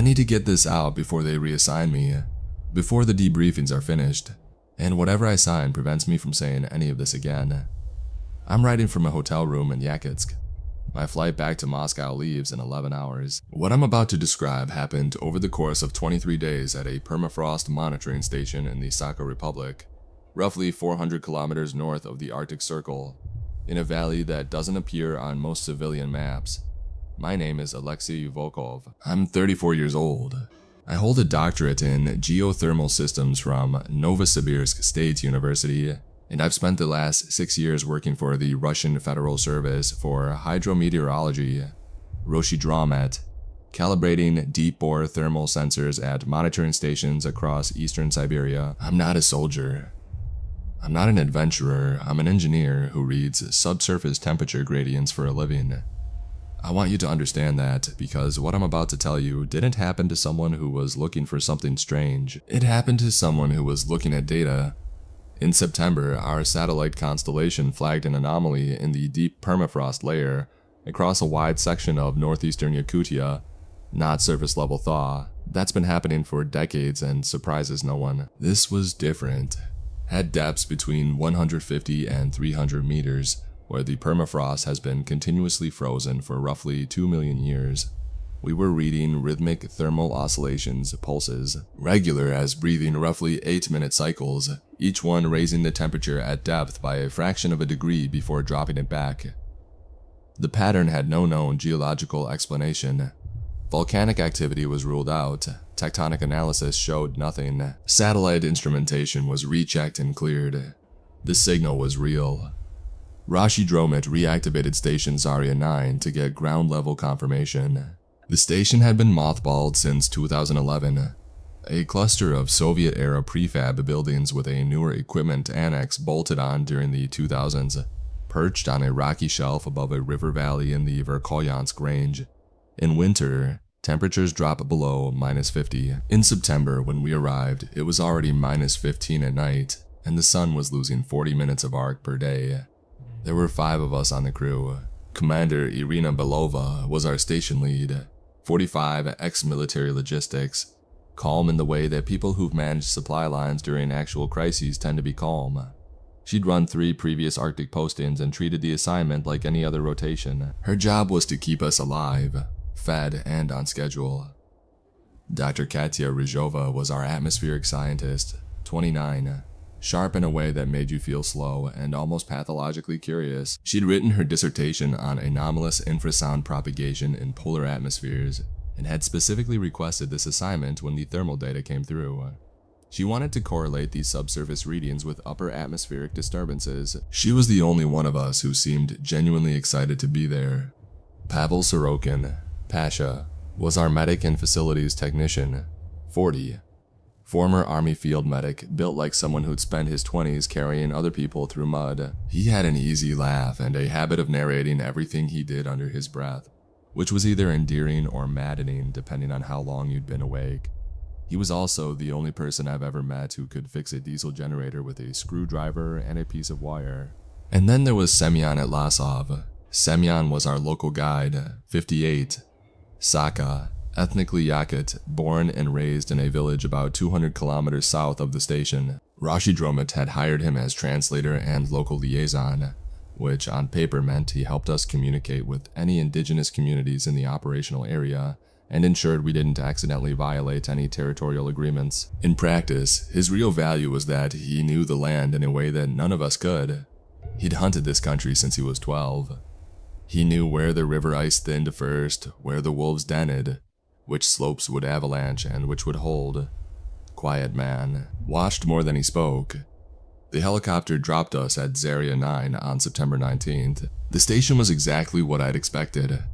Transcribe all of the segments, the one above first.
need to get this out before they reassign me, before the debriefings are finished, and whatever I sign prevents me from saying any of this again. I'm writing from a hotel room in Yakutsk. My flight back to Moscow leaves in 11 hours. What I'm about to describe happened over the course of 23 days at a permafrost monitoring station in the Sakha Republic, roughly 400 kilometers north of the Arctic Circle, in a valley that doesn't appear on most civilian maps. My name is Alexei Volkov. I'm 34 years old. I hold a doctorate in geothermal systems from Novosibirsk State University, and I've spent the last 6 years working for the Russian Federal Service for Hydrometeorology, Roshydromet, calibrating deep-bore thermal sensors at monitoring stations across eastern Siberia. I'm not a soldier. I'm not an adventurer. I'm an engineer who reads subsurface temperature gradients for a living. I want you to understand that, because what I'm about to tell you didn't happen to someone who was looking for something strange. It happened to someone who was looking at data. In September, our satellite constellation flagged an anomaly in the deep permafrost layer across a wide section of northeastern Yakutia, not surface level thaw. That's been happening for decades and surprises no one. This was different. Had depths between 150 and 300 meters, where the permafrost has been continuously frozen for roughly 2 million years. We were reading rhythmic thermal oscillations, pulses, regular as breathing roughly 8-minute cycles, each one raising the temperature at depth by a fraction of a degree before dropping it back. The pattern had no known geological explanation. Volcanic activity was ruled out, tectonic analysis showed nothing, satellite instrumentation was rechecked and cleared. The signal was real. Roshydromet reactivated station Zarya 9 to get ground-level confirmation. The station had been mothballed since 2011. A cluster of Soviet-era prefab buildings with a newer equipment annex bolted on during the 2000s, perched on a rocky shelf above a river valley in the Verkhoyansk range. In winter, temperatures drop below -50. In September, when we arrived, it was already -15 at night, and the sun was losing 40 minutes of arc per day. There were 5 of us on the crew. Commander Irina Belova was our station lead, 45 ex-military logistics, calm in the way that people who've managed supply lines during actual crises tend to be calm. She'd run 3 previous Arctic postings and treated the assignment like any other rotation. Her job was to keep us alive, fed, and on schedule. Dr. Katya Rizhova was our atmospheric scientist, 29. Sharp in a way that made you feel slow and almost pathologically curious. She'd written her dissertation on anomalous infrasound propagation in polar atmospheres and had specifically requested this assignment when the thermal data came through. She wanted to correlate these subsurface readings with upper atmospheric disturbances. She was the only one of us who seemed genuinely excited to be there. Pavel Sorokin, Pasha, was our medic and facilities technician, 40. Former Army field medic, built like someone who'd spent his 20s carrying other people through mud. He had an easy laugh and a habit of narrating everything he did under his breath, which was either endearing or maddening depending on how long you'd been awake. He was also the only person I've ever met who could fix a diesel generator with a screwdriver and a piece of wire. And then there was Semyon Atlasov. Semyon was our local guide, 58. Sakha, ethnically Yakut, born and raised in a village about 200 kilometers south of the station. Roshydromet had hired him as translator and local liaison, which on paper meant he helped us communicate with any indigenous communities in the operational area and ensured we didn't accidentally violate any territorial agreements. In practice, his real value was that he knew the land in a way that none of us could. He'd hunted this country since he was 12. He knew where the river ice thinned first, where the wolves denned, which slopes would avalanche and which would hold. Quiet man, watched more than he spoke. The helicopter dropped us at Zarya 9 on September 19th. The station was exactly what I'd expected.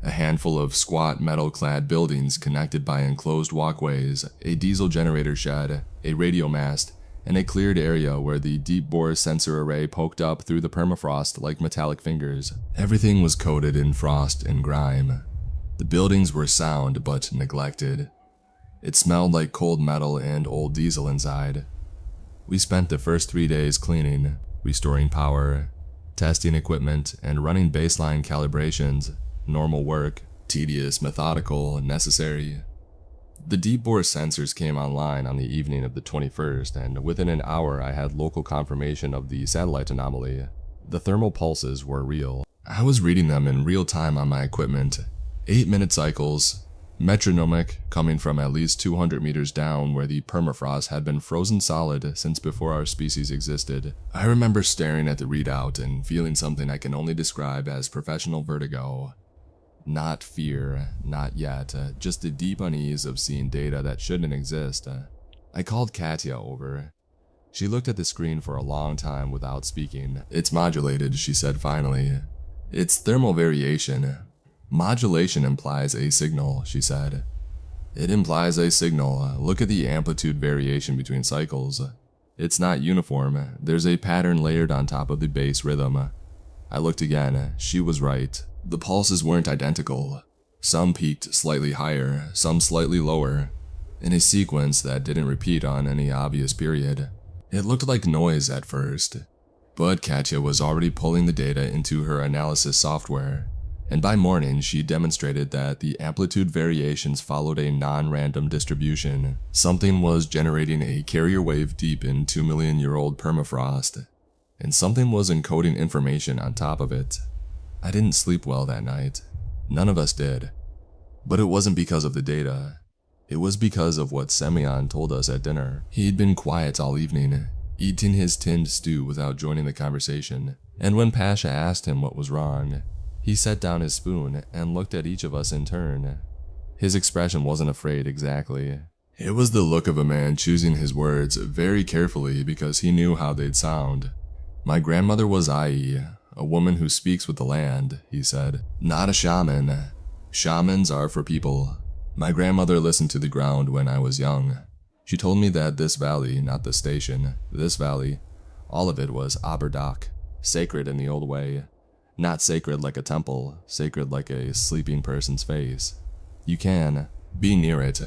A handful of squat metal-clad buildings connected by enclosed walkways, a diesel generator shed, a radio mast, and a cleared area where the deep-bore sensor array poked up through the permafrost like metallic fingers. Everything was coated in frost and grime. The buildings were sound but neglected. It smelled like cold metal and old diesel inside. We spent the first 3 days cleaning, restoring power, testing equipment, and running baseline calibrations. Normal work, tedious, methodical, necessary. The deep bore sensors came online on the evening of the 21st, and within an hour I had local confirmation of the satellite anomaly. The thermal pulses were real. I was reading them in real time on my equipment. 8-minute cycles, metronomic, coming from at least 200 meters down where the permafrost had been frozen solid since before our species existed. I remember staring at the readout and feeling something I can only describe as professional vertigo. Not fear, not yet, just a deep unease of seeing data that shouldn't exist. I called Katya over. She looked at the screen for a long time without speaking. "It's modulated," she said finally. "It's thermal variation. Modulation implies a signal," she said. "It implies a signal. Look at the amplitude variation between cycles. It's not uniform. There's a pattern layered on top of the base rhythm." I looked again. She was right. The pulses weren't identical. Some peaked slightly higher, some slightly lower, in a sequence that didn't repeat on any obvious period. It looked like noise at first, but Katya was already pulling the data into her analysis software, and by morning she demonstrated that the amplitude variations followed a non-random distribution. Something was generating a carrier wave deep in 2-million-year-old permafrost, and something was encoding information on top of it. I didn't sleep well that night. None of us did. But it wasn't because of the data. It was because of what Semyon told us at dinner. He'd been quiet all evening, eating his tinned stew without joining the conversation, and when Pasha asked him what was wrong, he set down his spoon and looked at each of us in turn. His expression wasn't afraid exactly. It was the look of a man choosing his words very carefully because he knew how they'd sound. "My grandmother was Ai, a woman who speaks with the land," he said. "Not a shaman. Shamans are for people. My grandmother listened to the ground when I was young. She told me that this valley, not the station, this valley, all of it was Aberdak, sacred in the old way. Not sacred like a temple, sacred like a sleeping person's face. You can be near it.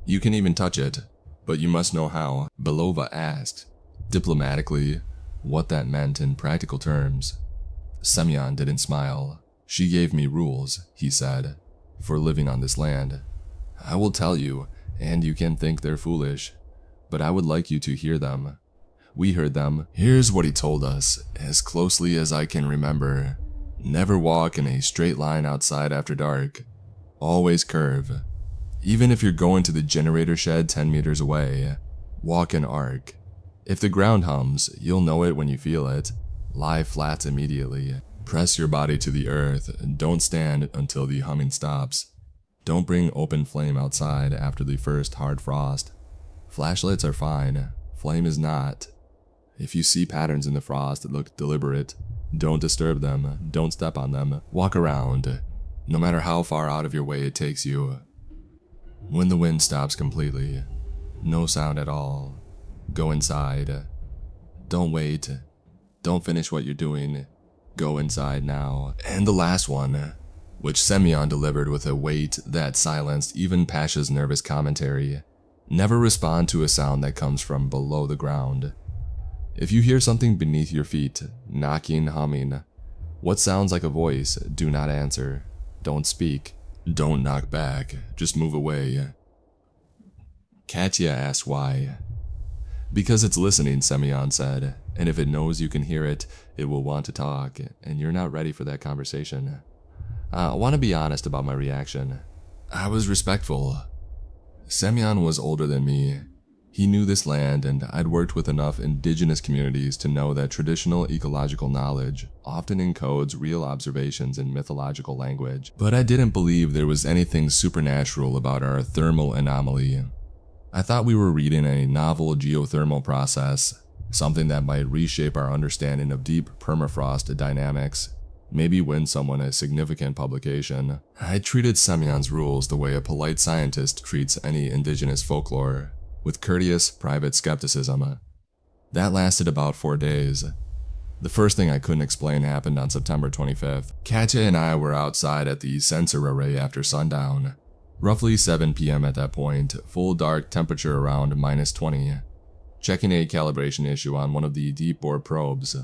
You can even touch it, but you must know how." Belova asked, diplomatically, what that meant in practical terms. Semyon didn't smile. "She gave me rules," he said, "for living on this land. I will tell you, and you can think they're foolish, but I would like you to hear them. We heard them. Here's what he told us, as closely as I can remember. Never walk in a straight line outside after dark. Always curve. Even if you're going to the generator shed 10 meters away, walk an arc. If the ground hums, you'll know it when you feel it. Lie flat immediately. Press your body to the earth. Don't stand until the humming stops. Don't bring open flame outside after the first hard frost. Flashlights are fine. Flame is not. If you see patterns in the frost that look deliberate, don't disturb them. Don't step on them. Walk around, no matter how far out of your way it takes you. When the wind stops completely, no sound at all, go inside. Don't wait. Don't finish what you're doing. Go inside now." And the last one, which Semyon delivered with a weight that silenced even Pasha's nervous commentary. "Never respond to a sound that comes from below the ground. If you hear something beneath your feet, knocking, humming, what sounds like a voice, do not answer. Don't speak. Don't knock back. Just move away." Katya asked why. "Because it's listening," Semyon said, "and if it knows you can hear it, it will want to talk, and you're not ready for that conversation." I want to be honest about my reaction. I was respectful. Semyon was older than me. He knew this land, and I'd worked with enough indigenous communities to know that traditional ecological knowledge often encodes real observations in mythological language. But I didn't believe there was anything supernatural about our thermal anomaly. I thought we were reading a novel geothermal process, something that might reshape our understanding of deep permafrost dynamics, maybe win someone a significant publication. I treated Semyon's rules the way a polite scientist treats any indigenous folklore, with courteous, private skepticism. That lasted about 4 days. The first thing I couldn't explain happened on September 25th. Katya and I were outside at the sensor array after sundown. Roughly 7 p.m. at that point, full dark, temperature around -20. Checking a calibration issue on one of the deep bore probes.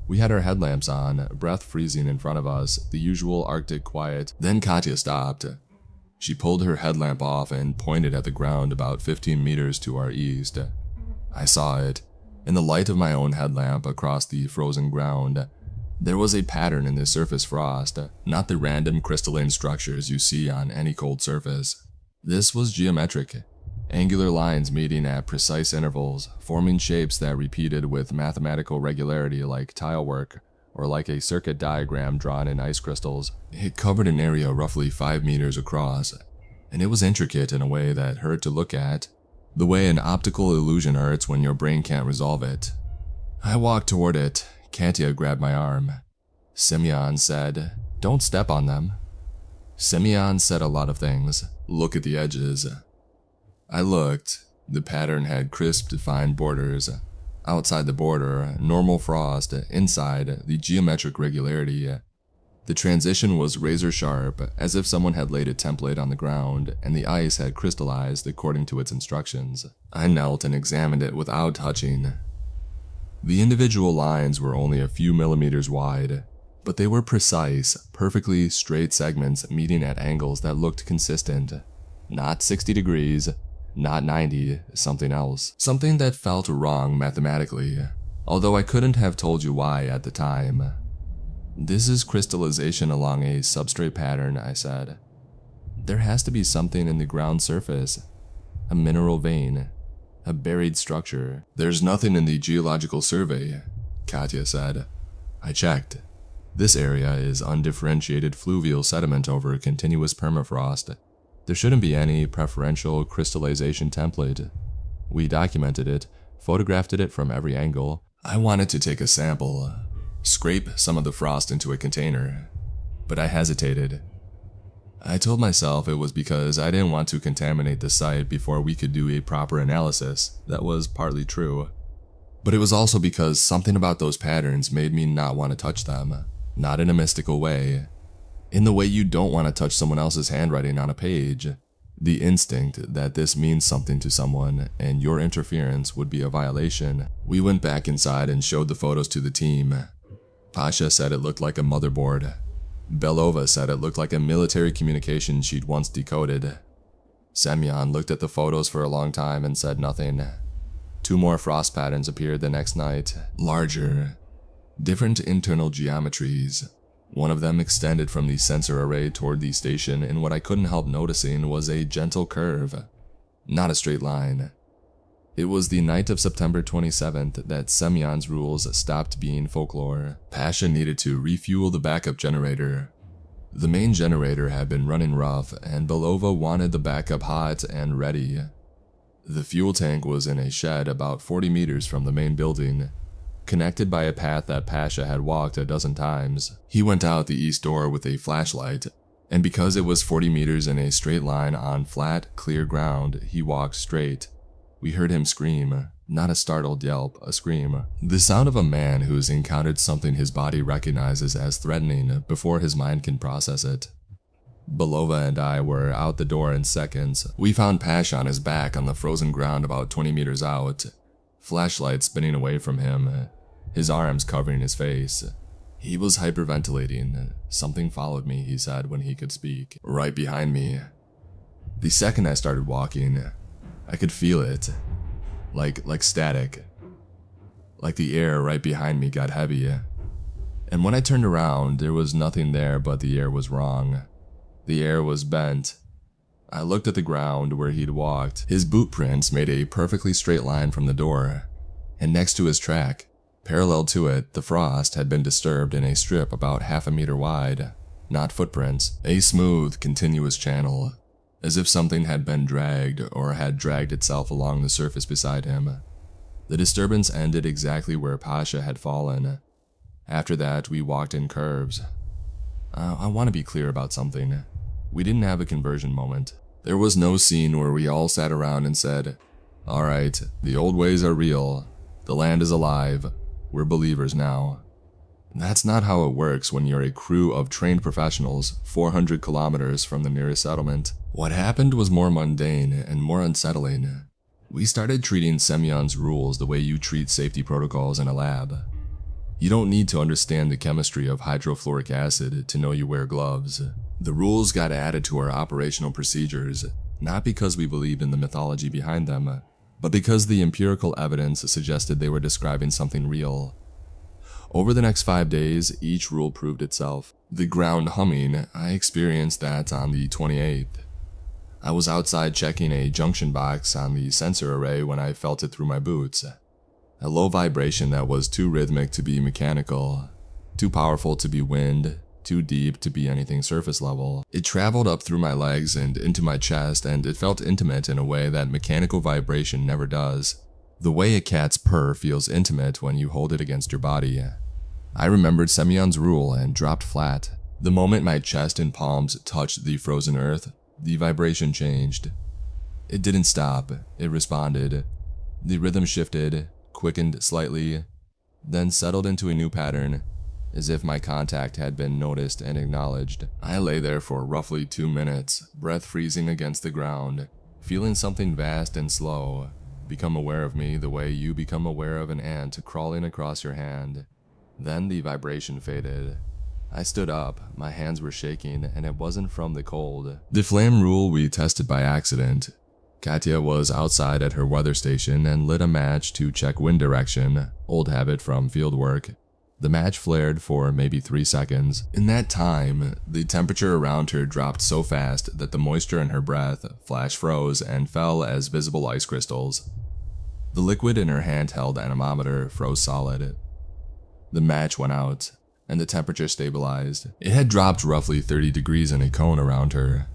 We had our headlamps on, breath freezing in front of us, the usual Arctic quiet. Then Katya stopped. She pulled her headlamp off and pointed at the ground about 15 meters to our east. I saw it. In the light of my own headlamp across the frozen ground, there was a pattern in the surface frost, not the random crystalline structures you see on any cold surface. This was geometric, angular lines meeting at precise intervals, forming shapes that repeated with mathematical regularity like tile work, or like a circuit diagram drawn in ice crystals. It covered an area roughly 5 meters across, and it was intricate in a way that hurt to look at, the way an optical illusion hurts when your brain can't resolve it. I walked toward it. Katya grabbed my arm. Semyon said, "Don't step on them." Semyon said a lot of things. Look at the edges. I looked. The pattern had crisp, defined borders. Outside the border, normal frost. Inside, the geometric regularity. The transition was razor sharp, as if someone had laid a template on the ground, and the ice had crystallized according to its instructions. I knelt and examined it without touching. The individual lines were only a few millimeters wide, but they were precise, perfectly straight segments meeting at angles that looked consistent. Not 60 degrees, not 90, something else. Something that felt wrong mathematically, although I couldn't have told you why at the time. "This is crystallization along a substrate pattern," I said. "There has to be something in the ground surface, a mineral vein, a buried structure." "There's nothing in the geological survey," Katya said. I checked. This area is undifferentiated fluvial sediment over continuous permafrost. There shouldn't be any preferential crystallization template. We documented it, photographed it from every angle. I wanted to take a sample, scrape some of the frost into a container, but I hesitated. I told myself it was because I didn't want to contaminate the site before we could do a proper analysis. That was partly true. But it was also because something about those patterns made me not want to touch them. Not in a mystical way. In the way you don't want to touch someone else's handwriting on a page. The instinct that this means something to someone and your interference would be a violation. We went back inside and showed the photos to the team. Pasha said it looked like a motherboard. Belova said it looked like a military communication she'd once decoded. Semyon looked at the photos for a long time and said nothing. 2 more frost patterns appeared the next night, larger, different internal geometries. One of them extended from the sensor array toward the station, and what I couldn't help noticing was a gentle curve, not a straight line. It was the night of September 27th that Semyon's rules stopped being folklore. Pasha needed to refuel the backup generator. The main generator had been running rough, and Belova wanted the backup hot and ready. The fuel tank was in a shed about 40 meters from the main building, connected by a path that Pasha had walked a dozen times. He went out the east door with a flashlight, and because it was 40 meters in a straight line on flat, clear ground, he walked straight. We heard him scream, not a startled yelp, a scream. The sound of a man who's encountered something his body recognizes as threatening before his mind can process it. Belova and I were out the door in seconds. We found Pasha on his back on the frozen ground about 20 meters out, flashlight spinning away from him, his arms covering his face. He was hyperventilating. "Something followed me," he said when he could speak, "right behind me." The second I started walking, I could feel it, like static, like the air right behind me got heavy. And when I turned around, there was nothing there but the air was wrong. The air was bent. I looked at the ground where he'd walked. His boot prints made a perfectly straight line from the door, and next to his track, parallel to it, the frost had been disturbed in a strip about half a meter wide. Not footprints, a smooth, continuous channel, as if something had been dragged or had dragged itself along the surface beside him. The disturbance ended exactly where Pasha had fallen. After that, we walked in curves. I want to be clear about something. We didn't have a conversion moment. There was no scene where we all sat around and said, "Alright, the old ways are real. The land is alive. We're believers now." That's not how it works when you're a crew of trained professionals 400 kilometers from the nearest settlement. What happened was more mundane and more unsettling. We started treating Semyon's rules the way you treat safety protocols in a lab. You don't need to understand the chemistry of hydrofluoric acid to know you wear gloves. The rules got added to our operational procedures, not because we believed in the mythology behind them, but because the empirical evidence suggested they were describing something real. Over the next 5 days, each rule proved itself. The ground humming, I experienced that on the 28th. I was outside checking a junction box on the sensor array when I felt it through my boots. A low vibration that was too rhythmic to be mechanical, too powerful to be wind, too deep to be anything surface level. It traveled up through my legs and into my chest, and it felt intimate in a way that mechanical vibration never does. The way a cat's purr feels intimate when you hold it against your body. I remembered Semyon's rule and dropped flat. The moment my chest and palms touched the frozen earth, the vibration changed. It didn't stop, it responded. The rhythm shifted, quickened slightly, then settled into a new pattern, as if my contact had been noticed and acknowledged. I lay there for roughly 2 minutes, breath freezing against the ground, feeling something vast and slow become aware of me the way you become aware of an ant crawling across your hand. Then the vibration faded. I stood up, my hands were shaking, and it wasn't from the cold. The flame rule we tested by accident. Katya was outside at her weather station and lit a match to check wind direction, old habit from field work. The match flared for maybe 3 seconds. In that time, the temperature around her dropped so fast that the moisture in her breath flash froze and fell as visible ice crystals. The liquid in her handheld anemometer froze solid. The match went out, and the temperature stabilized. It had dropped roughly 30 degrees in a cone around her.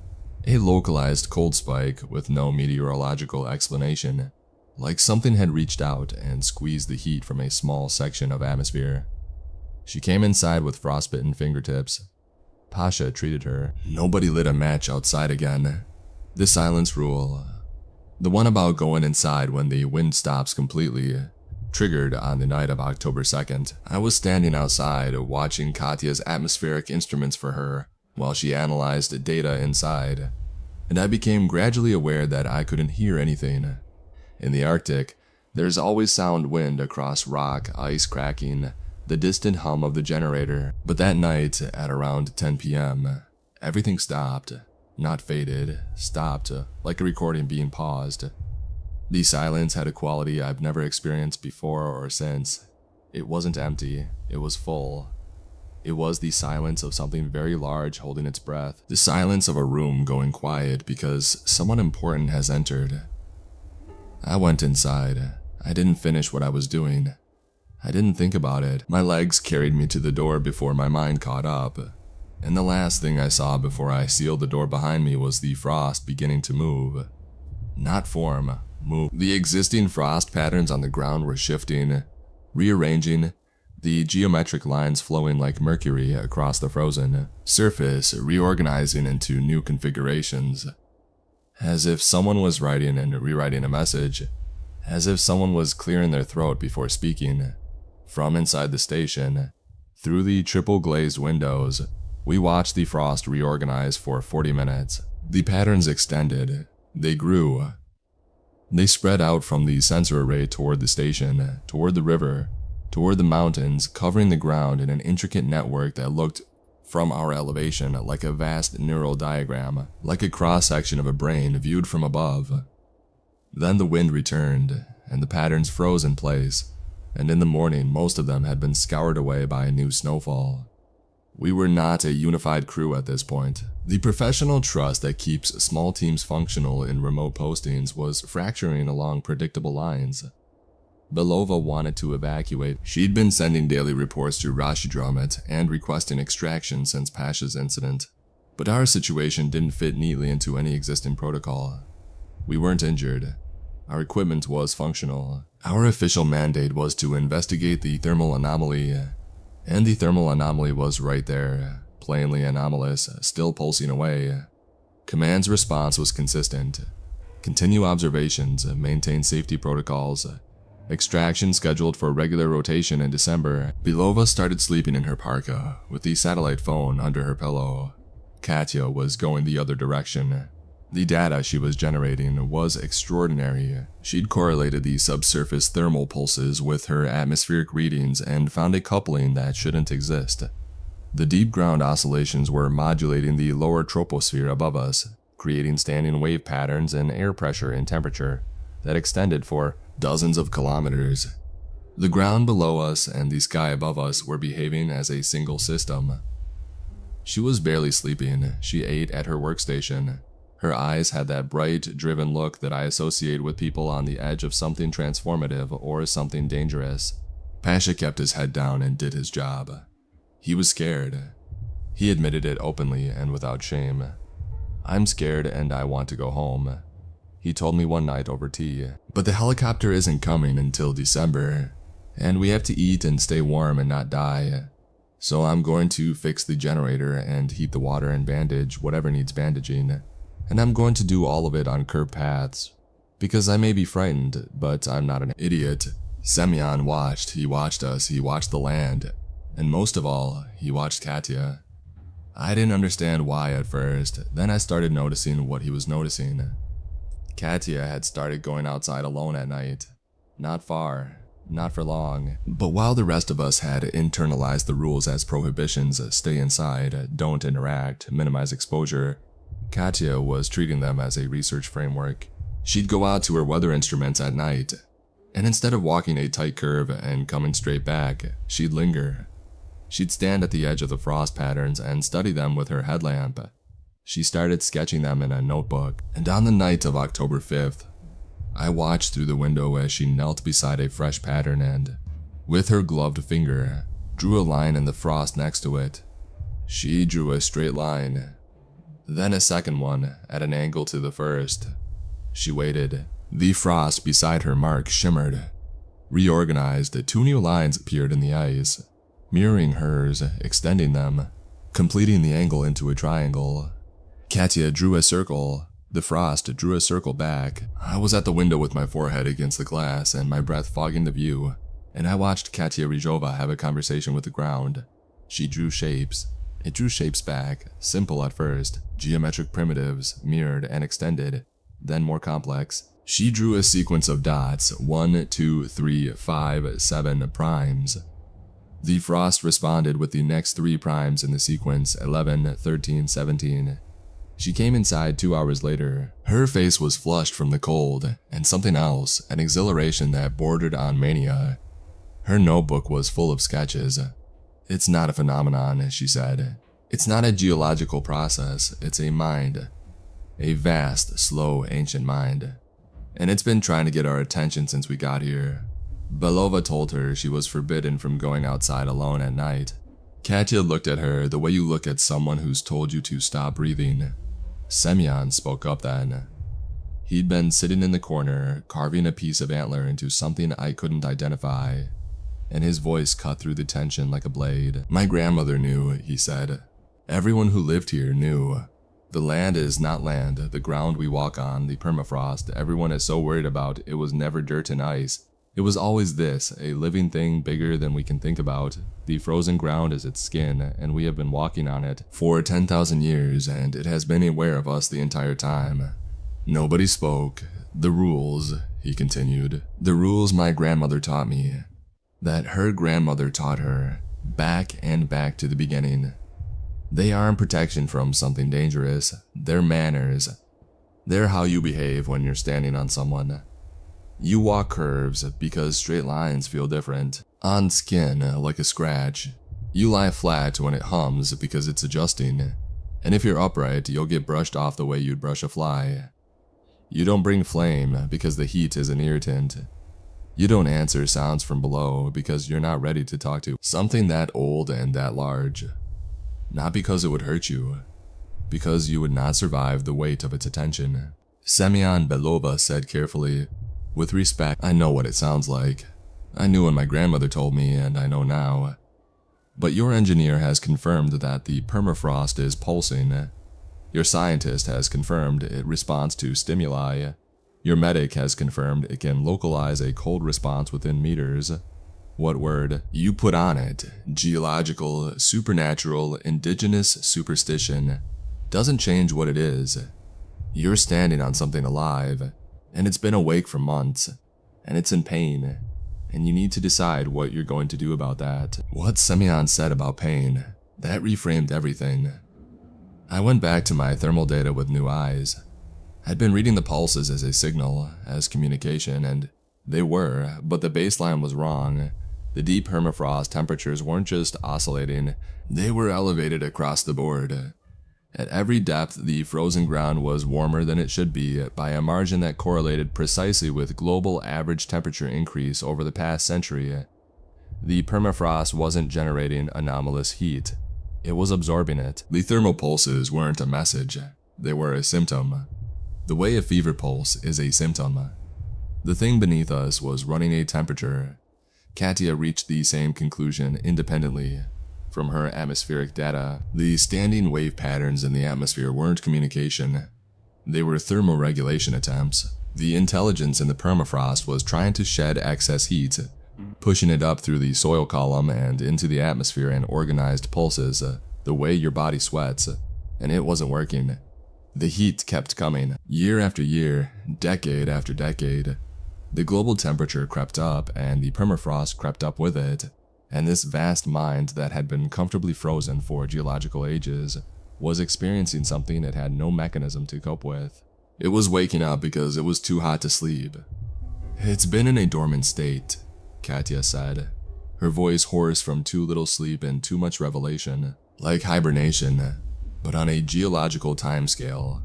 A localized cold spike with no meteorological explanation, like something had reached out and squeezed the heat from a small section of atmosphere. She came inside with frostbitten fingertips. Pasha treated her. Nobody lit a match outside again. The silence rule, the one about going inside when the wind stops completely, triggered on the night of October 2nd. I was standing outside watching Katya's atmospheric instruments for her while she analyzed data inside, and I became gradually aware that I couldn't hear anything. In the Arctic, there's always sound wind across rock, ice cracking, the distant hum of the generator. But that night, at around 10 p.m., everything stopped. Not faded, stopped, like a recording being paused. The silence had a quality I've never experienced before or since. It wasn't empty, it was full. It was the silence of something very large holding its breath. The silence of a room going quiet because someone important has entered. I went inside. I didn't finish what I was doing. I didn't think about it. My legs carried me to the door before my mind caught up. And the last thing I saw before I sealed the door behind me was the frost beginning to move. Not form, move. The existing frost patterns on the ground were shifting, rearranging, the geometric lines flowing like mercury across the frozen surface, reorganizing into new configurations. As if someone was writing and rewriting a message. As if someone was clearing their throat before speaking. From inside the station, through the triple glazed windows, we watched the frost reorganize for 40 minutes. The patterns extended. They grew. They spread out from the sensor array toward the station, toward the river, toward the mountains, covering the ground in an intricate network that looked, from our elevation, like a vast neural diagram, like a cross-section of a brain viewed from above. Then the wind returned, and the patterns froze in place, and in the morning most of them had been scoured away by a new snowfall. We were not a unified crew at this point. The professional trust that keeps small teams functional in remote postings was fracturing along predictable lines. Belova wanted to evacuate. She'd been sending daily reports to Rashidromet and requesting extraction since Pasha's incident. But our situation didn't fit neatly into any existing protocol. We weren't injured. Our equipment was functional. Our official mandate was to investigate the thermal anomaly, and the thermal anomaly was right there, plainly anomalous, still pulsing away. Command's response was consistent. Continue observations, maintain safety protocols. Extraction scheduled for regular rotation in December. Belova started sleeping in her parka, with the satellite phone under her pillow. Katya was going the other direction. The data she was generating was extraordinary. She'd correlated the subsurface thermal pulses with her atmospheric readings and found a coupling that shouldn't exist. The deep ground oscillations were modulating the lower troposphere above us, creating standing wave patterns in air pressure and temperature that extended for dozens of kilometers. The ground below us and the sky above us were behaving as a single system. She was barely sleeping. She ate at her workstation. Her eyes had that bright, driven look that I associate with people on the edge of something transformative or something dangerous. Pasha kept his head down and did his job. He was scared. He admitted it openly and without shame. "I'm scared and I want to go home," he told me one night over tea. "But the helicopter isn't coming until December, and we have to eat and stay warm and not die. So I'm going to fix the generator and heat the water and bandage whatever needs bandaging. And I'm going to do all of it on curved paths, because I may be frightened, but I'm not an idiot." Semyon watched. He watched us. He watched the land. And most of all, he watched Katya. I didn't understand why at first. Then I started noticing what he was noticing. Katya had started going outside alone at night. Not far. Not for long. But while the rest of us had internalized the rules as prohibitions, stay inside, don't interact, minimize exposure, Katya was treating them as a research framework. She'd go out to her weather instruments at night, and instead of walking a tight curve and coming straight back, she'd linger. She'd stand at the edge of the frost patterns and study them with her headlamp. She started sketching them in a notebook, and on the night of October 5th, I watched through the window as she knelt beside a fresh pattern and, with her gloved finger, drew a line in the frost next to it. She drew a straight line, then a second one at an angle to the first. She waited. The frost beside her mark shimmered, reorganized. Two new lines appeared in the ice, mirroring hers, extending them, completing the angle into a triangle. Katya drew a circle. The frost drew a circle back. I was at the window with my forehead against the glass and my breath fogging the view, and I watched Katya Rizhova have a conversation with the ground. She drew shapes. It drew shapes back, simple at first, geometric primitives, mirrored and extended, then more complex. She drew a sequence of dots, 1, 2, 3, 5, 7 primes. The frost responded with the next 3 primes in the sequence, 11, 13, 17. She came inside 2 hours later. Her face was flushed from the cold, and something else, an exhilaration that bordered on mania. Her notebook was full of sketches. "It's not a phenomenon," she said. "It's not a geological process, it's a mind. A vast, slow, ancient mind. And it's been trying to get our attention since we got here." Belova told her she was forbidden from going outside alone at night. Katya looked at her the way you look at someone who's told you to stop breathing. Semyon spoke up then. He'd been sitting in the corner, carving a piece of antler into something I couldn't identify, and his voice cut through the tension like a blade. "My grandmother knew," he said. "Everyone who lived here knew. The land is not land, the ground we walk on, the permafrost, everyone is so worried about, it was never dirt and ice. It was always this, a living thing bigger than we can think about. The frozen ground is its skin, and we have been walking on it for 10,000 years, and it has been aware of us the entire time. Nobody spoke. The rules," he continued, "the rules my grandmother taught me, that her grandmother taught her, back and back to the beginning. They aren't protection from something dangerous. They're manners. They're how you behave when you're standing on someone. You walk curves because straight lines feel different. On skin, like a scratch. You lie flat when it hums because it's adjusting. And if you're upright, you'll get brushed off the way you'd brush a fly. You don't bring flame because the heat is an irritant. You don't answer sounds from below because you're not ready to talk to something that old and that large. Not because it would hurt you, because you would not survive the weight of its attention." Semyon Belova said carefully, "With respect, I know what it sounds like. I knew when my grandmother told me, and I know now. But your engineer has confirmed that the permafrost is pulsing. Your scientist has confirmed it responds to stimuli. Your medic has confirmed it can localize a cold response within meters. What word you put on it, geological, supernatural, indigenous superstition, doesn't change what it is. You're standing on something alive, and it's been awake for months, and it's in pain, and you need to decide what you're going to do about that. What Semyon said about pain, that reframed everything. I went back to my thermal data with new eyes. I'd been reading the pulses as a signal, as communication, and they were, but the baseline was wrong. The deep permafrost temperatures weren't just oscillating, they were elevated across the board. At every depth, the frozen ground was warmer than it should be by a margin that correlated precisely with global average temperature increase over the past century. The permafrost wasn't generating anomalous heat, it was absorbing it. The thermal pulses weren't a message, they were a symptom. The way a fever pulse is a symptom. The thing beneath us was running a temperature. Katya reached the same conclusion independently. From her atmospheric data, the standing wave patterns in the atmosphere weren't communication. They were thermoregulation attempts. The intelligence in the permafrost was trying to shed excess heat, pushing it up through the soil column and into the atmosphere in organized pulses, the way your body sweats, and it wasn't working. The heat kept coming, year after year, decade after decade. The global temperature crept up, and the permafrost crept up with it. And this vast mind that had been comfortably frozen for geological ages was experiencing something it had no mechanism to cope with. It was waking up because it was too hot to sleep. "It's been in a dormant state," Katya said, her voice hoarse from too little sleep and too much revelation, like hibernation, but on a geological timescale.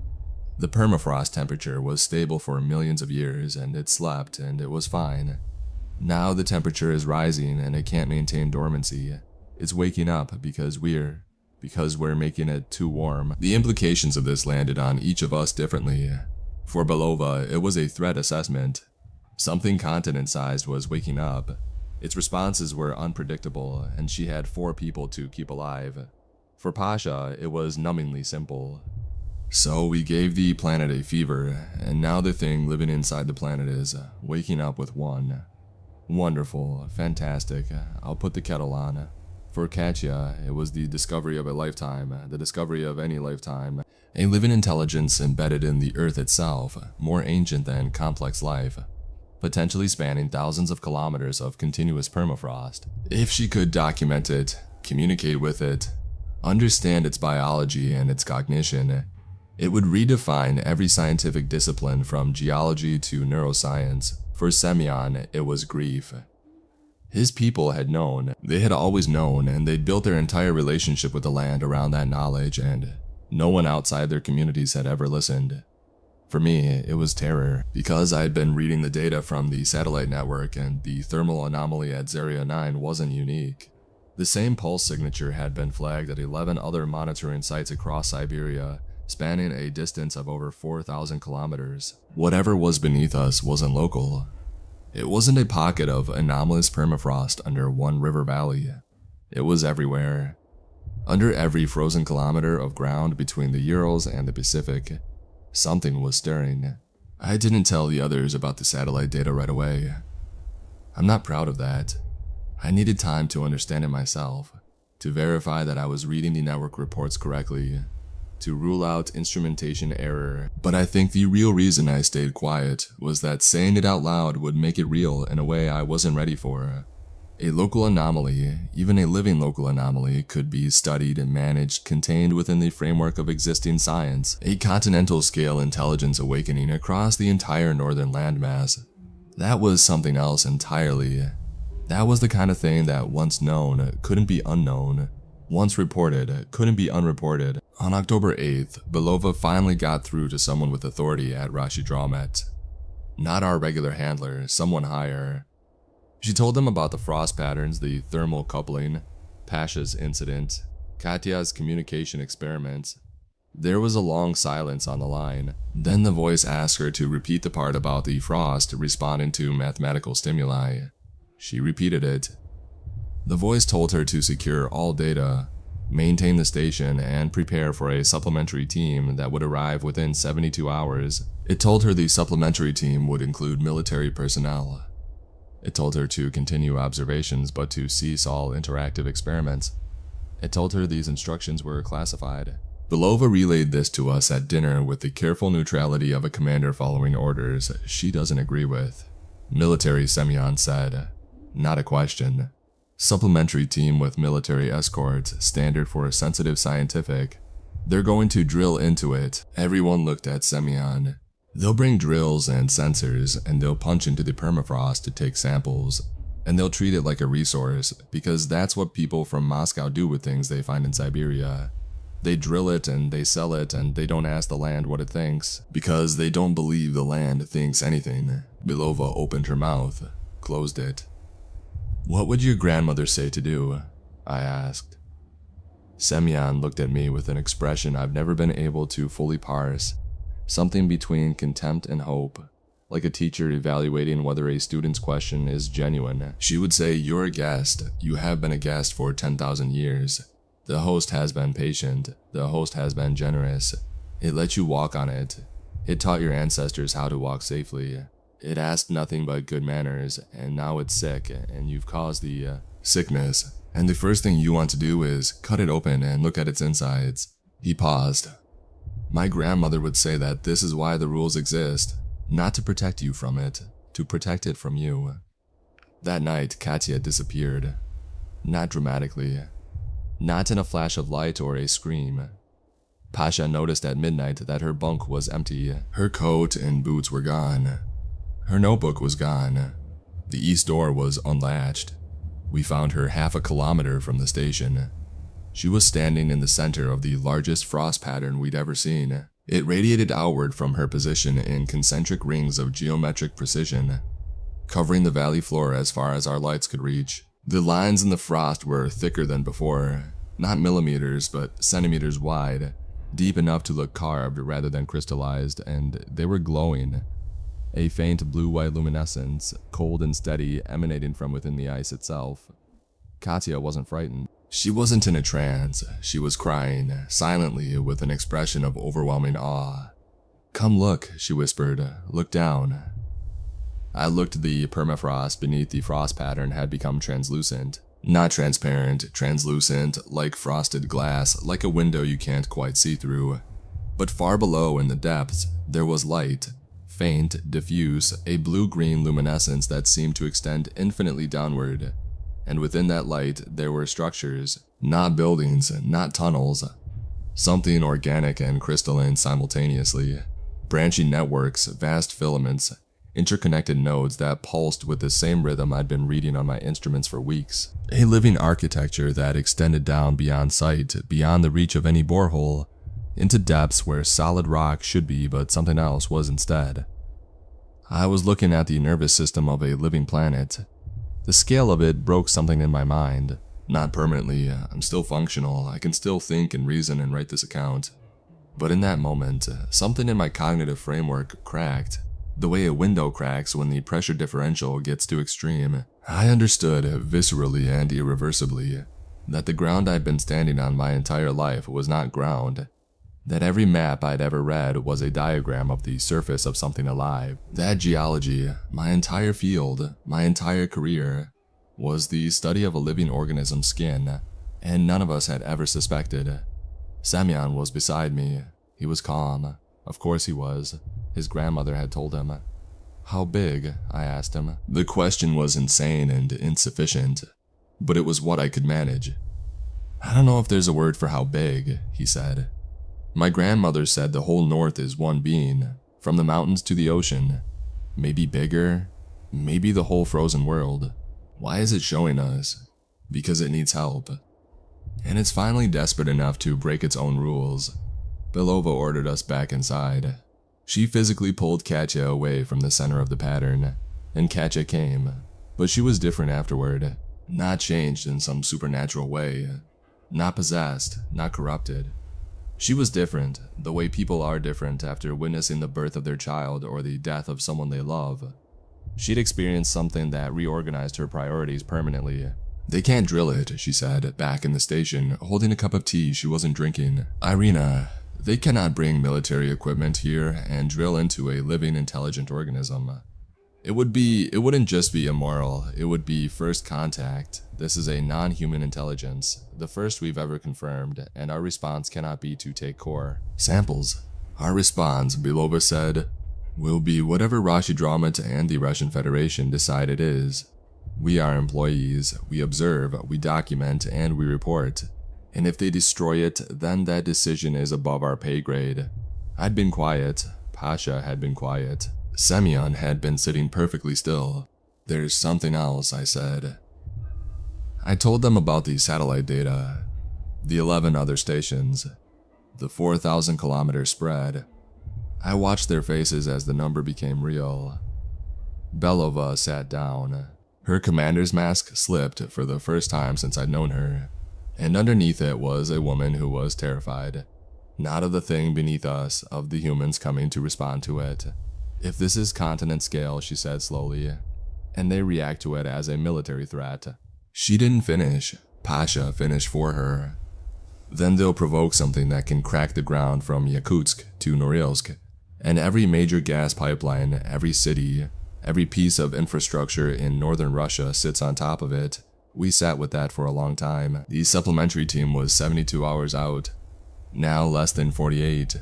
The permafrost temperature was stable for millions of years, and it slept, and it was fine. Now the temperature is rising and it can't maintain dormancy. It's waking up because we're making it too warm. The implications of this landed on each of us differently. For Belova, it was a threat assessment. Something continent-sized was waking up. Its responses were unpredictable, and she had 4 people to keep alive. For Pasha, it was numbingly simple. So we gave the planet a fever, and now the thing living inside the planet is waking up with one. Wonderful, fantastic, I'll put the kettle on. For Katya, it was the discovery of a lifetime, the discovery of any lifetime. A living intelligence embedded in the Earth itself, more ancient than complex life, potentially spanning thousands of kilometers of continuous permafrost. If she could document it, communicate with it, understand its biology and its cognition, it would redefine every scientific discipline from geology to neuroscience. For Semyon, it was grief. His people had known, they had always known, and they'd built their entire relationship with the land around that knowledge, and no one outside their communities had ever listened. For me, it was terror, because I had been reading the data from the satellite network, and the thermal anomaly at Zaria 9 wasn't unique. The same pulse signature had been flagged at 11 other monitoring sites across Siberia, spanning a distance of over 4,000 kilometers. Whatever was beneath us wasn't local. It wasn't a pocket of anomalous permafrost under one river valley. It was everywhere. Under every frozen kilometer of ground between the Urals and the Pacific, something was stirring. I didn't tell the others about the satellite data right away. I'm not proud of that. I needed time to understand it myself, to verify that I was reading the network reports correctly, to rule out instrumentation error, but I think the real reason I stayed quiet was that saying it out loud would make it real in a way I wasn't ready for. A local anomaly, even a living local anomaly, could be studied and managed, contained within the framework of existing science. A continental-scale intelligence awakening across the entire northern landmass. That was something else entirely. That was the kind of thing that once known couldn't be unknown. Once reported couldn't be unreported. On October 8th, Belova finally got through to someone with authority at Rashidramet. Not our regular handler, someone higher. She told them about the frost patterns, the thermal coupling, Pasha's incident, Katya's communication experiments. There was a long silence on the line. Then the voice asked her to repeat the part about the frost responding to mathematical stimuli. She repeated it. The voice told her to secure all data, maintain the station, and prepare for a supplementary team that would arrive within 72 hours. It told her the supplementary team would include military personnel. It told her to continue observations but to cease all interactive experiments. It told her these instructions were classified. Belova relayed this to us at dinner with the careful neutrality of a commander following orders she doesn't agree with. Military, Semyon said. Not a question. Supplementary team with military escorts, standard for a sensitive scientific. They're going to drill into it. Everyone looked at Semyon. They'll bring drills and sensors, and they'll punch into the permafrost to take samples. And they'll treat it like a resource, because that's what people from Moscow do with things they find in Siberia. They drill it and they sell it, and they don't ask the land what it thinks, because they don't believe the land thinks anything. Belova opened her mouth, closed it. What would your grandmother say to do? I asked. Semyon looked at me with an expression I've never been able to fully parse, something between contempt and hope, like a teacher evaluating whether a student's question is genuine. She would say, "You're a guest. You have been a guest for 10,000 years. The host has been patient. The host has been generous. It let you walk on it. It taught your ancestors how to walk safely. It asked nothing but good manners, and now it's sick, and you've caused the sickness. And the first thing you want to do is cut it open and look at its insides." He paused. My grandmother would say that this is why the rules exist, not to protect you from it, to protect it from you. That night, Katya disappeared. Not dramatically. Not in a flash of light or a scream. Pasha noticed at midnight that her bunk was empty. Her coat and boots were gone. Her notebook was gone. The east door was unlatched. We found her half a kilometer from the station. She was standing in the center of the largest frost pattern we'd ever seen. It radiated outward from her position in concentric rings of geometric precision, covering the valley floor as far as our lights could reach. The lines in the frost were thicker than before, not millimeters but centimeters wide, deep enough to look carved rather than crystallized, and they were glowing. A faint blue-white luminescence, cold and steady, emanating from within the ice itself. Katya wasn't frightened. She wasn't in a trance. She was crying, silently, with an expression of overwhelming awe. "Come look," she whispered. "Look down." I looked. The permafrost beneath the frost pattern had become translucent. Not transparent, translucent, like frosted glass, like a window you can't quite see through. But far below in the depths, there was light. Faint, diffuse, a blue-green luminescence that seemed to extend infinitely downward. And within that light, there were structures, not buildings, not tunnels. Something organic and crystalline simultaneously. Branching networks, vast filaments, interconnected nodes that pulsed with the same rhythm I'd been reading on my instruments for weeks. A living architecture that extended down beyond sight, beyond the reach of any borehole, into depths where solid rock should be but something else was instead. I was looking at the nervous system of a living planet. The scale of it broke something in my mind. Not permanently, I'm still functional, I can still think and reason and write this account. But in that moment, something in my cognitive framework cracked, the way a window cracks when the pressure differential gets too extreme. I understood, viscerally and irreversibly, that the ground I'd been standing on my entire life was not ground. That every map I'd ever read was a diagram of the surface of something alive. That geology, my entire field, my entire career, was the study of a living organism's skin, and none of us had ever suspected. Semyon was beside me. He was calm. Of course he was. His grandmother had told him. "How big?" I asked him. The question was insane and insufficient, but it was what I could manage. "I don't know if there's a word for how big," he said. "My grandmother said the whole north is one being, from the mountains to the ocean. Maybe bigger, maybe the whole frozen world. Why is it showing us? Because it needs help. And it's finally desperate enough to break its own rules." Belova ordered us back inside. She physically pulled Katya away from the center of the pattern, and Katya came. But she was different afterward. Not changed in some supernatural way. Not possessed, not corrupted. She was different, the way people are different after witnessing the birth of their child or the death of someone they love. She'd experienced something that reorganized her priorities permanently. "They can't drill it," she said, back in the station, holding a cup of tea she wasn't drinking. "Irina, they cannot bring military equipment here and drill into a living, intelligent organism. It wouldn't just be immoral, it would be first contact. This is a non-human intelligence, the first we've ever confirmed, and our response cannot be to take core samples. Our response, Belova said, will be whatever Roshidromet and the Russian Federation decide it is. We are employees, we observe, we document, and we report. And if they destroy it, then that decision is above our pay grade. I'd been quiet, Pasha had been quiet. Semyon had been sitting perfectly still. There's something else, I said. I told them about the satellite data, the 11 other stations, the 4,000-kilometer spread. I watched their faces as the number became real. Belova sat down. Her commander's mask slipped for the first time since I'd known her, and underneath it was a woman who was terrified. Not of the thing beneath us, of the humans coming to respond to it. If this is continent scale, she said slowly, and they react to it as a military threat. She didn't finish. Pasha finished for her. Then they'll provoke something that can crack the ground from Yakutsk to Norilsk, and every major gas pipeline, every city, every piece of infrastructure in northern Russia sits on top of it. We sat with that for a long time. The supplementary team was 72 hours out, now less than 48.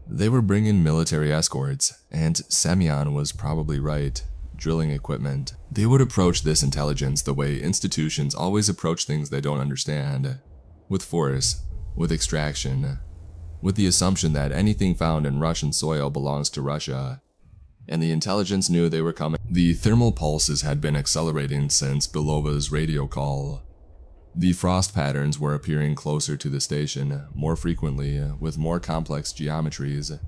They were bringing military escorts, and Semyon was probably right. Drilling equipment. They would approach this intelligence the way institutions always approach things they don't understand. With force, with extraction, with the assumption that anything found in Russian soil belongs to Russia. And the intelligence knew they were coming. The thermal pulses had been accelerating since Belova's radio call. The frost patterns were appearing closer to the station, more frequently, with more complex geometries.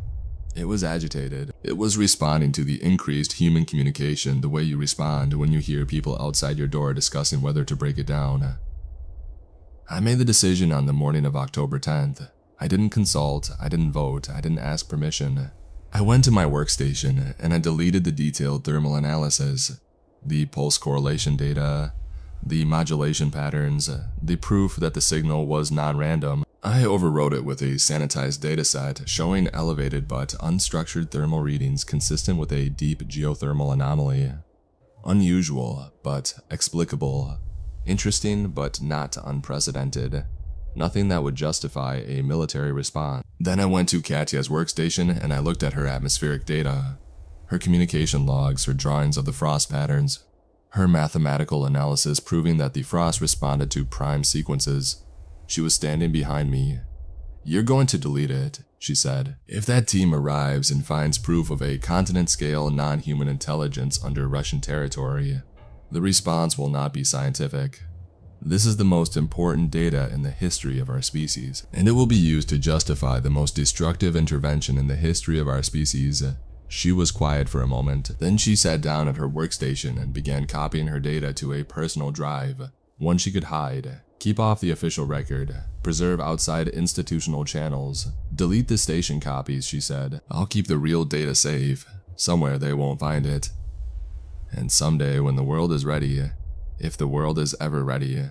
It was agitated. It was responding to the increased human communication the way you respond when you hear people outside your door discussing whether to break it down. I made the decision on the morning of October 10th. I didn't consult, I didn't vote, I didn't ask permission. I went to my workstation and I deleted the detailed thermal analysis, the pulse correlation data, the modulation patterns, the proof that the signal was non-random. I overwrote it with a sanitized dataset showing elevated but unstructured thermal readings consistent with a deep geothermal anomaly. Unusual, but explicable. Interesting, but not unprecedented. Nothing that would justify a military response. Then I went to Katya's workstation and I looked at her atmospheric data, her communication logs, her drawings of the frost patterns, her mathematical analysis proving that the frost responded to prime sequences. She was standing behind me. "You're going to delete it," she said. "If that team arrives and finds proof of a continent-scale non-human intelligence under Russian territory, the response will not be scientific. This is the most important data in the history of our species, and it will be used to justify the most destructive intervention in the history of our species." She was quiet for a moment, then she sat down at her workstation and began copying her data to a personal drive, one she could hide, keep off the official record, preserve outside institutional channels. "Delete the station copies," she said. "I'll keep the real data safe. Somewhere they won't find it. And someday when the world is ready, if the world is ever ready."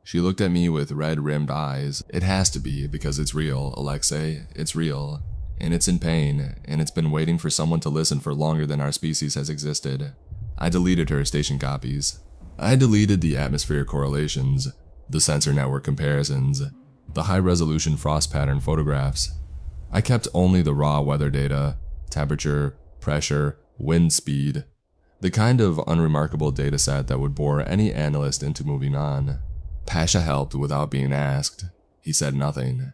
She looked at me with red-rimmed eyes. "It has to be, because it's real, Alexei. It's real. And it's in pain, and it's been waiting for someone to listen for longer than our species has existed." I deleted her station copies. I deleted the atmospheric correlations, the sensor network comparisons, the high-resolution frost pattern photographs. I kept only the raw weather data, temperature, pressure, wind speed, the kind of unremarkable dataset that would bore any analyst into moving on. Pasha helped without being asked. He said nothing.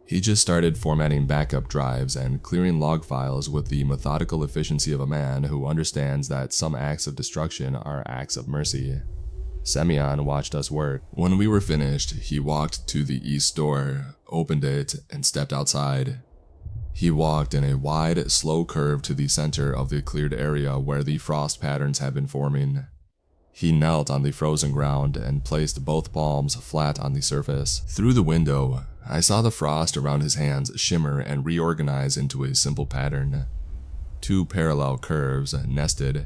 He just started formatting backup drives and clearing log files with the methodical efficiency of a man who understands that some acts of destruction are acts of mercy. Semyon watched us work. When we were finished, he walked to the east door, opened it, and stepped outside. He walked in a wide, slow curve to the center of the cleared area where the frost patterns had been forming. He knelt on the frozen ground and placed both palms flat on the surface. Through the window, I saw the frost around his hands shimmer and reorganize into a simple pattern. Two parallel curves nested.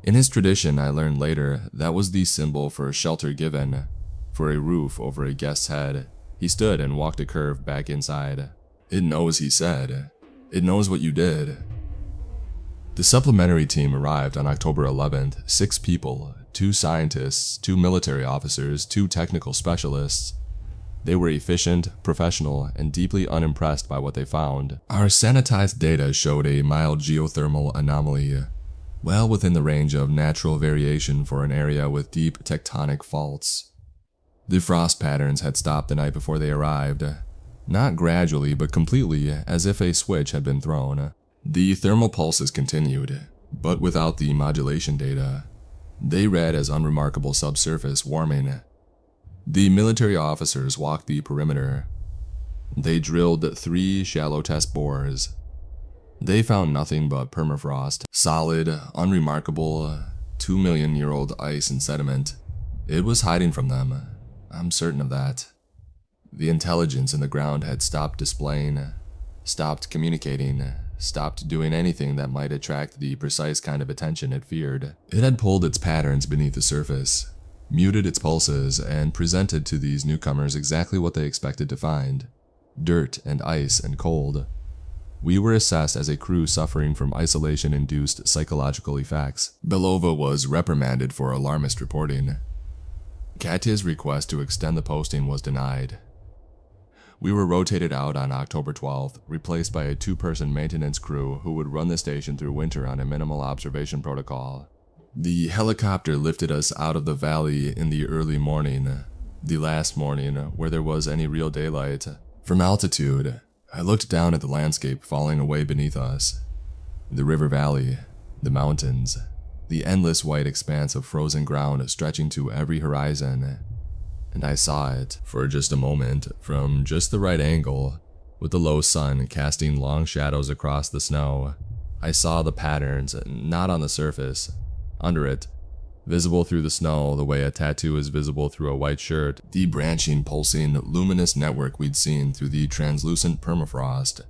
In his tradition, I learned later, that was the symbol for shelter given, for a roof over a guest's head. He stood and walked a curve back inside. "It knows," he said. "It knows what you did." The supplementary team arrived on October 11th, 6 people, 2 scientists, 2 military officers, 2 technical specialists. They were efficient, professional, and deeply unimpressed by what they found. Our sanitized data showed a mild geothermal anomaly, well within the range of natural variation for an area with deep tectonic faults. The frost patterns had stopped the night before they arrived, not gradually but completely, as if a switch had been thrown. The thermal pulses continued, but without the modulation data. They read as unremarkable subsurface warming. The military officers walked the perimeter. They drilled 3 shallow test bores. They found nothing but permafrost, solid, unremarkable, 2-million-year-old ice and sediment. It was hiding from them, I'm certain of that. The intelligence in the ground had stopped displaying, stopped communicating, stopped doing anything that might attract the precise kind of attention it feared. It had pulled its patterns beneath the surface, muted its pulses, and presented to these newcomers exactly what they expected to find: dirt and ice and cold. We were assessed as a crew suffering from isolation-induced psychological effects. Belova was reprimanded for alarmist reporting. Katya's request to extend the posting was denied. We were rotated out on October 12th, replaced by a 2-person maintenance crew who would run the station through winter on a minimal observation protocol. The helicopter lifted us out of the valley in the early morning, the last morning where there was any real daylight. From altitude, I looked down at the landscape falling away beneath us. The river valley, the mountains, the endless white expanse of frozen ground stretching to every horizon. And I saw it, for just a moment, from just the right angle, with the low sun casting long shadows across the snow. I saw the patterns, not on the surface, under it, visible through the snow the way a tattoo is visible through a white shirt, the branching, pulsing, luminous network we'd seen through the translucent permafrost.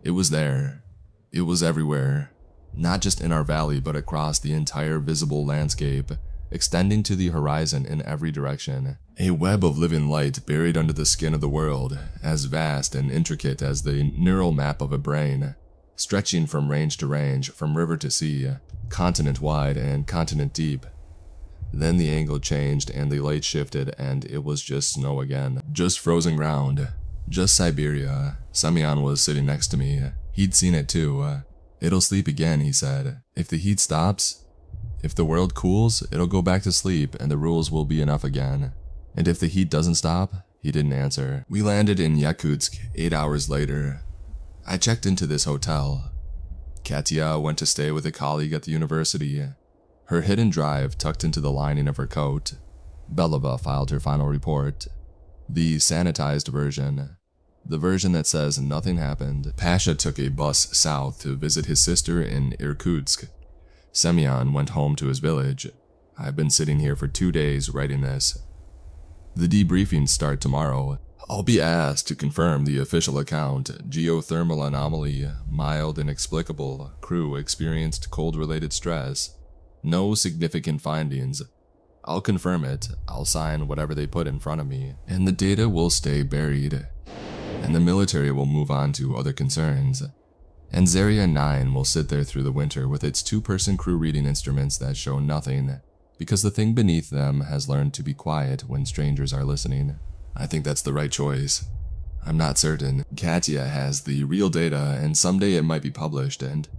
It was there. It was everywhere, not just in our valley but across the entire visible landscape, extending to the horizon in every direction. A web of living light buried under the skin of the world, as vast and intricate as the neural map of a brain, stretching from range to range, from river to sea, continent wide and continent deep. Then the angle changed and the light shifted and it was just snow again. Just frozen ground. Just Siberia. Semyon was sitting next to me. He'd seen it too. It'll sleep again, he said. If the heat stops, if the world cools, it'll go back to sleep and the rules will be enough again. And if the heat doesn't stop, he didn't answer. We landed in Yakutsk 8 hours later. I checked into this hotel. Katya went to stay with a colleague at the university, her hidden drive tucked into the lining of her coat. Belova filed her final report. The sanitized version. The version that says nothing happened. Pasha took a bus south to visit his sister in Irkutsk. Semyon went home to his village. I've been sitting here for 2 days writing this. The debriefings start tomorrow. I'll be asked to confirm the official account: geothermal anomaly, mild inexplicable, crew experienced cold-related stress. No significant findings. I'll confirm it, I'll sign whatever they put in front of me, and the data will stay buried. And the military will move on to other concerns. And Zarya 9 will sit there through the winter with its 2-person crew reading instruments that show nothing, because the thing beneath them has learned to be quiet when strangers are listening. I think that's the right choice. I'm not certain. Katya has the real data, and someday it might be published, and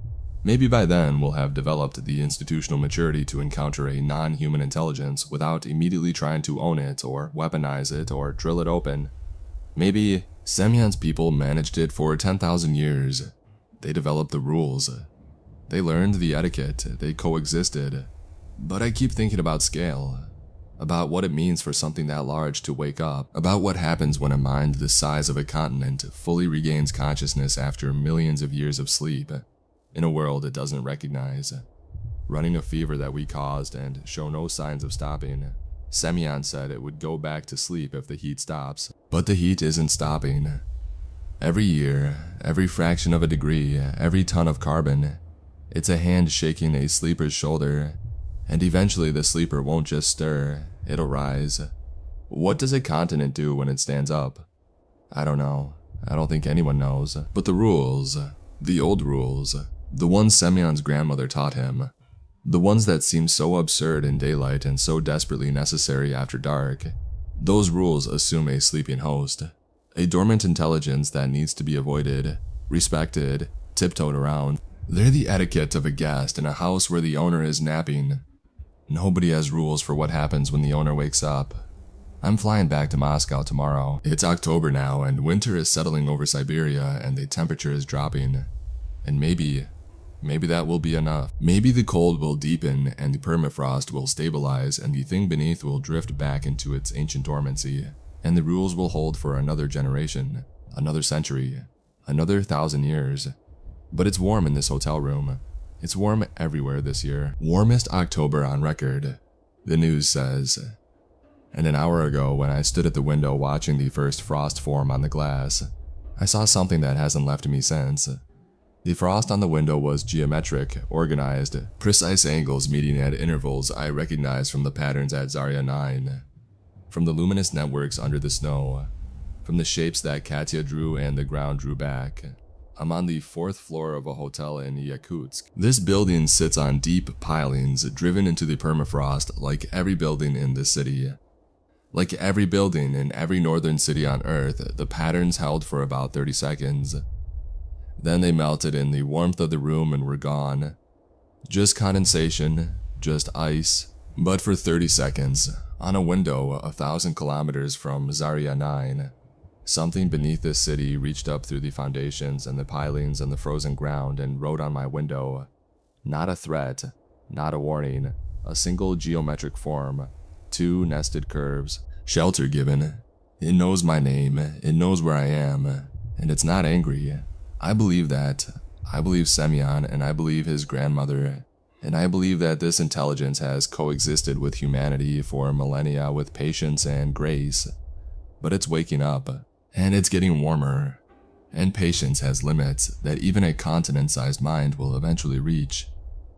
maybe by then we'll have developed the institutional maturity to encounter a non-human intelligence without immediately trying to own it, or weaponize it, or drill it open. Maybe Semyon's people managed it for 10,000 years. They developed the rules. They learned the etiquette. They coexisted. But I keep thinking about scale. About what it means for something that large to wake up. About what happens when a mind the size of a continent fully regains consciousness after millions of years of sleep, in a world it doesn't recognize. Running a fever that we caused and show no signs of stopping. Semyon said it would go back to sleep if the heat stops. But the heat isn't stopping. Every year, every fraction of a degree, every ton of carbon, it's a hand shaking a sleeper's shoulder. And eventually the sleeper won't just stir, it'll rise. What does a continent do when it stands up? I don't know. I don't think anyone knows. But the rules, the old rules, The ones Semyon's grandmother taught him. The ones that seem so absurd in daylight and so desperately necessary after dark. Those rules assume a sleeping host, a dormant intelligence that needs to be avoided, respected, tiptoed around. They're the etiquette of a guest in a house where the owner is napping. Nobody has rules for what happens when the owner wakes up. I'm flying back to Moscow tomorrow. It's October now and winter is settling over Siberia and the temperature is dropping. And maybe that will be enough. Maybe the cold will deepen and the permafrost will stabilize and the thing beneath will drift back into its ancient dormancy. And the rules will hold for another generation, another century, another 1,000 years. But it's warm in this hotel room. It's warm everywhere this year. Warmest October on record, the news says. And an hour ago, when I stood at the window watching the first frost form on the glass, I saw something that hasn't left me since. The frost on the window was geometric, organized, precise angles meeting at intervals I recognized from the patterns at Zarya 9, from the luminous networks under the snow, from the shapes that Katya drew and the ground drew back. I'm on the 4th floor of a hotel in Yakutsk. This building sits on deep pilings driven into the permafrost like every building in this city. Like every building in every northern city on Earth, the patterns held for about 30 seconds. Then they melted in the warmth of the room and were gone. Just condensation, just ice. But for 30 seconds, on a window 1,000 kilometers from Zarya 9, something beneath this city reached up through the foundations and the pilings and the frozen ground and wrote on my window. Not a threat, not a warning, a single geometric form, 2 nested curves, shelter given. It knows my name, it knows where I am, and it's not angry. I believe that. I believe Semyon, and I believe his grandmother, and I believe that this intelligence has coexisted with humanity for millennia with patience and grace. But it's waking up, and it's getting warmer, and patience has limits that even a continent-sized mind will eventually reach.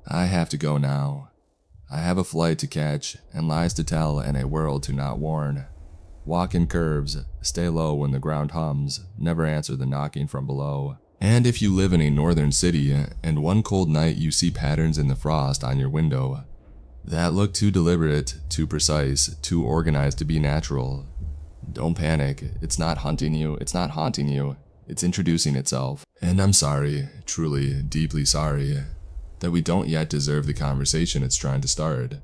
I have to go now. I have a flight to catch, and lies to tell, and a world to not warn. Walk in curves, stay low when the ground hums, never answer the knocking from below. And if you live in a northern city, and one cold night you see patterns in the frost on your window that look too deliberate, too precise, too organized to be natural, don't panic. It's not hunting you, it's not haunting you, it's introducing itself. And I'm sorry, truly, deeply sorry, that we don't yet deserve the conversation it's trying to start.